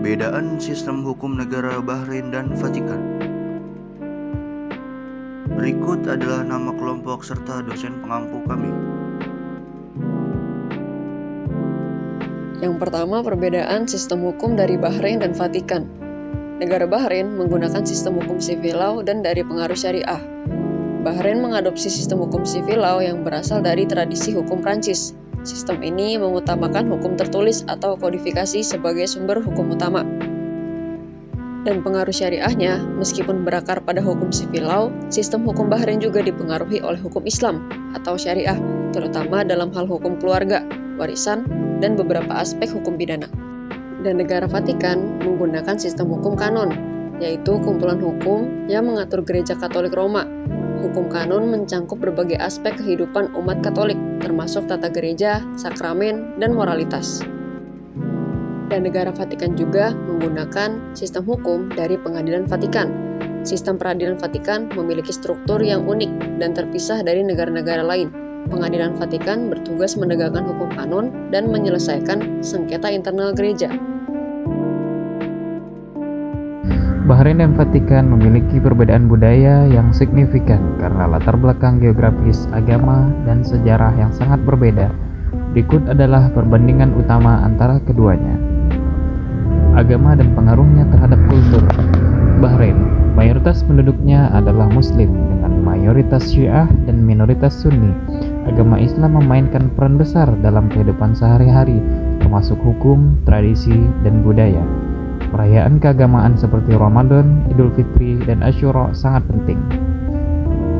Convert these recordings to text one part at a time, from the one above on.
Perbedaan sistem hukum negara Bahrain dan Vatikan. Berikut adalah nama kelompok serta dosen pengampu kami. Yang pertama, perbedaan sistem hukum dari Bahrain dan Vatikan. Negara Bahrain menggunakan sistem hukum civil law dan dari pengaruh syariah. Bahrain mengadopsi sistem hukum civil law yang berasal dari tradisi hukum Prancis. Sistem ini mengutamakan hukum tertulis atau kodifikasi sebagai sumber hukum utama. Dan pengaruh syariahnya, meskipun berakar pada hukum civil law, sistem hukum Bahrain juga dipengaruhi oleh hukum Islam atau syariah, terutama dalam hal hukum keluarga, warisan, dan beberapa aspek hukum pidana. Dan negara Vatikan menggunakan sistem hukum kanon, yaitu kumpulan hukum yang mengatur Gereja Katolik Roma. Hukum kanon mencangkup berbagai aspek kehidupan umat Katolik, termasuk tata gereja, sakramen, dan moralitas. Dan negara Vatikan juga menggunakan sistem hukum dari Pengadilan Vatikan. Sistem peradilan Vatikan memiliki struktur yang unik dan terpisah dari negara-negara lain. Pengadilan Vatikan bertugas menegakkan hukum kanon dan menyelesaikan sengketa internal gereja. Bahrain dan Vatikan memiliki perbedaan budaya yang signifikan karena latar belakang geografis, agama, dan sejarah yang sangat berbeda. Berikut adalah perbandingan utama antara keduanya. Agama dan pengaruhnya terhadap kultur. Bahrain, mayoritas penduduknya adalah Muslim dengan mayoritas Syiah dan minoritas Sunni. Agama Islam memainkan peran besar dalam kehidupan sehari-hari, termasuk hukum, tradisi, dan budaya. Perayaan keagamaan seperti Ramadan, Idul Fitri, dan Asyura sangat penting.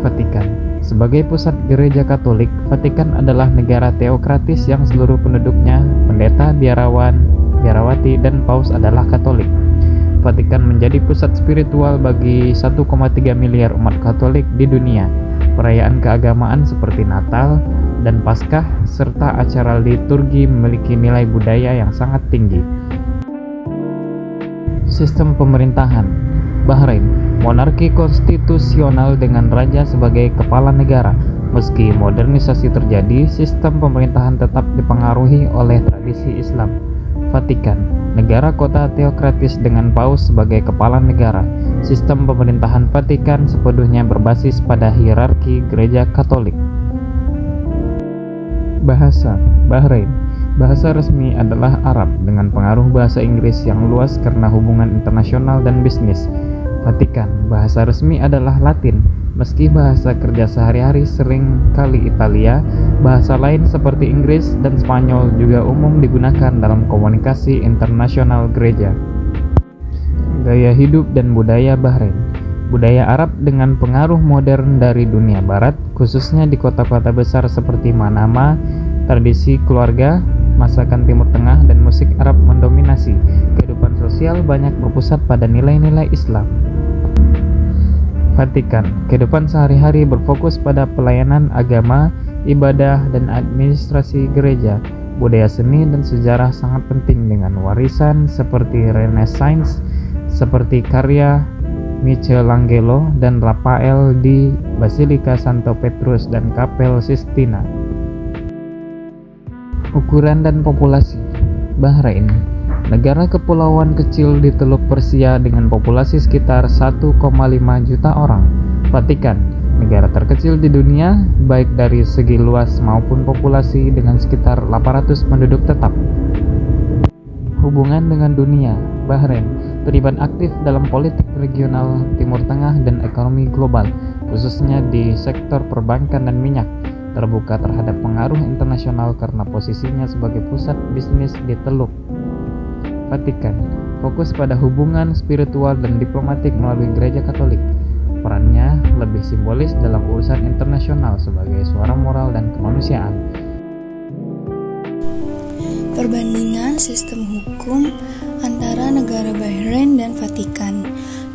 Vatikan. Sebagai pusat gereja Katolik, Vatikan adalah negara teokratis yang seluruh penduduknya, pendeta, biarawan, biarawati, dan paus adalah Katolik. Vatikan menjadi pusat spiritual bagi 1,3 miliar umat Katolik di dunia. Perayaan keagamaan seperti Natal dan Paskah serta acara liturgi memiliki nilai budaya yang sangat tinggi. Sistem pemerintahan. Bahrain, monarki konstitusional dengan raja sebagai kepala negara. Meski modernisasi terjadi, sistem pemerintahan tetap dipengaruhi oleh tradisi Islam. Vatikan, negara kota teokratis dengan paus sebagai kepala negara. Sistem pemerintahan Vatikan sepenuhnya berbasis pada hierarki gereja Katolik. Bahasa. Bahrain, bahasa resmi adalah Arab dengan pengaruh bahasa Inggris yang luas karena hubungan internasional dan bisnis. Vatikan, bahasa resmi adalah Latin. Meski bahasa kerja sehari-hari sering kali Italia, bahasa lain seperti Inggris dan Spanyol juga umum digunakan dalam komunikasi internasional gereja. Gaya hidup dan budaya Bahrain. Budaya Arab dengan pengaruh modern dari dunia barat, khususnya di kota-kota besar seperti Manama, tradisi keluarga, masakan Timur Tengah, dan musik Arab mendominasi. Kehidupan sosial banyak berpusat pada nilai-nilai Islam. Vatikan, kehidupan sehari-hari berfokus pada pelayanan agama, ibadah, dan administrasi gereja. Budaya seni dan sejarah sangat penting dengan warisan seperti Renaissance, seperti karya Michelangelo dan Raphael di Basilika Santo Petrus dan Kapel Sistina. Ukuran dan populasi. Bahrain, negara kepulauan kecil di Teluk Persia dengan populasi sekitar 1,5 juta orang. Vatikan, negara terkecil di dunia baik dari segi luas maupun populasi dengan sekitar 800 penduduk tetap. Hubungan dengan dunia. Bahrain terlibat aktif dalam politik regional Timur Tengah dan ekonomi global, khususnya di sektor perbankan dan minyak. Terbuka terhadap pengaruh internasional karena posisinya sebagai pusat bisnis di Teluk. Vatikan, fokus pada hubungan spiritual dan diplomatik melalui gereja Katolik. Perannya lebih simbolis dalam urusan internasional sebagai suara moral dan kemanusiaan. Perbandingan sistem hukum antara negara Bahrain dan Vatikan.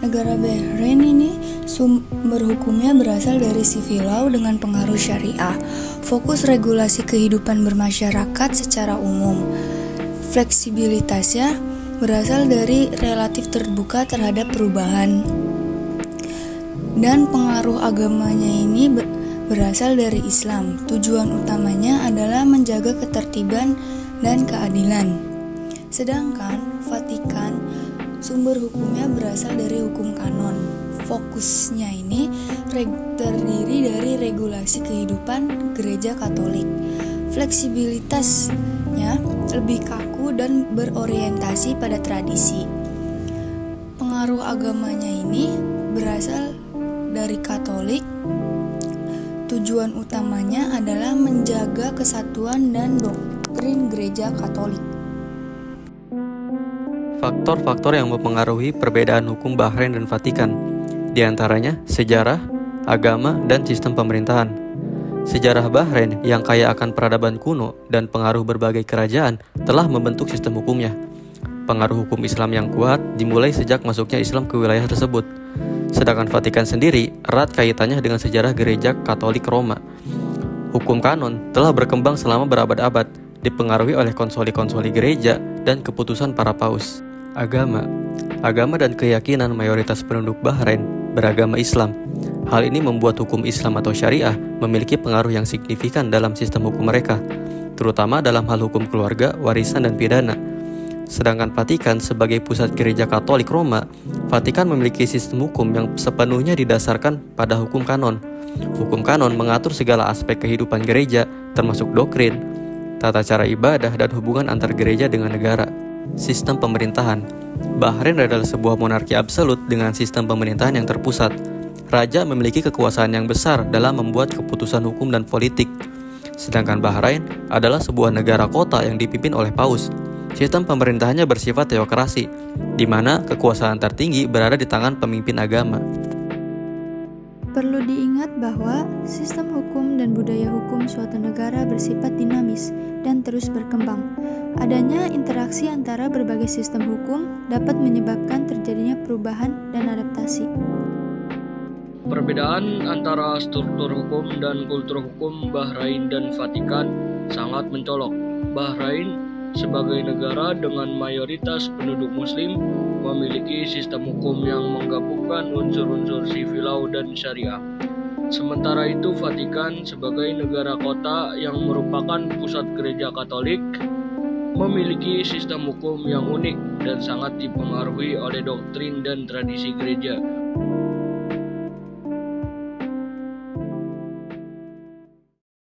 Negara Bahrain ini sumber hukumnya berasal dari civil law dengan pengaruh syariah. Fokus regulasi kehidupan bermasyarakat secara umum. Fleksibilitasnya berasal dari relatif terbuka terhadap perubahan. Dan pengaruh agamanya ini berasal dari Islam. Tujuan utamanya adalah menjaga ketertiban dan keadilan. Sedangkan Vatikan Sumber hukumnya berasal dari hukum kanon. Fokusnya ini terdiri dari regulasi kehidupan gereja Katolik. Fleksibilitasnya lebih kaku dan berorientasi pada tradisi. Pengaruh agamanya ini berasal dari Katolik. Tujuan utamanya adalah menjaga kesatuan dan doktrin gereja Katolik. Faktor-faktor yang mempengaruhi perbedaan hukum Bahrain dan Vatikan, di antaranya sejarah, agama, dan sistem pemerintahan. Sejarah Bahrain yang kaya akan peradaban kuno dan pengaruh berbagai kerajaan telah membentuk sistem hukumnya. Pengaruh hukum Islam yang kuat dimulai sejak masuknya Islam ke wilayah tersebut. Sedangkan Vatikan sendiri erat kaitannya dengan sejarah gereja Katolik Roma. Hukum kanon telah berkembang selama berabad-abad, dipengaruhi oleh konsoli-konsoli gereja dan keputusan para paus. Agama dan keyakinan mayoritas penduduk Bahrain beragama Islam. Hal ini membuat hukum Islam atau syariah memiliki pengaruh yang signifikan dalam sistem hukum mereka, terutama dalam hal hukum keluarga, warisan, dan pidana. Sedangkan Vatikan sebagai pusat gereja Katolik Roma, Vatikan memiliki sistem hukum yang sepenuhnya didasarkan pada hukum kanon. Hukum kanon mengatur segala aspek kehidupan gereja, termasuk doktrin, tata cara ibadah, dan hubungan antar gereja dengan negara. Sistem pemerintahan. Bahrain adalah sebuah monarki absolut dengan sistem pemerintahan yang terpusat. Raja memiliki kekuasaan yang besar dalam membuat keputusan hukum dan politik. Sedangkan Bahrain adalah sebuah negara kota yang dipimpin oleh paus. Sistem pemerintahannya bersifat teokrasi, di mana kekuasaan tertinggi berada di tangan pemimpin agama. Perlu diingat bahwa sistem hukum dan budaya hukum suatu negara bersifat dinamis dan terus berkembang. Adanya interaksi antara berbagai sistem hukum dapat menyebabkan terjadinya perubahan dan adaptasi. Perbedaan antara struktur hukum dan kultur hukum Bahrain dan Vatikan sangat mencolok. Bahrain sebagai negara dengan mayoritas penduduk Muslim memiliki sistem hukum yang menggabungkan unsur-unsur sivilau dan syariah. Sementara itu, Vatikan sebagai negara kota yang merupakan pusat gereja Katolik memiliki sistem hukum yang unik dan sangat dipengaruhi oleh doktrin dan tradisi gereja.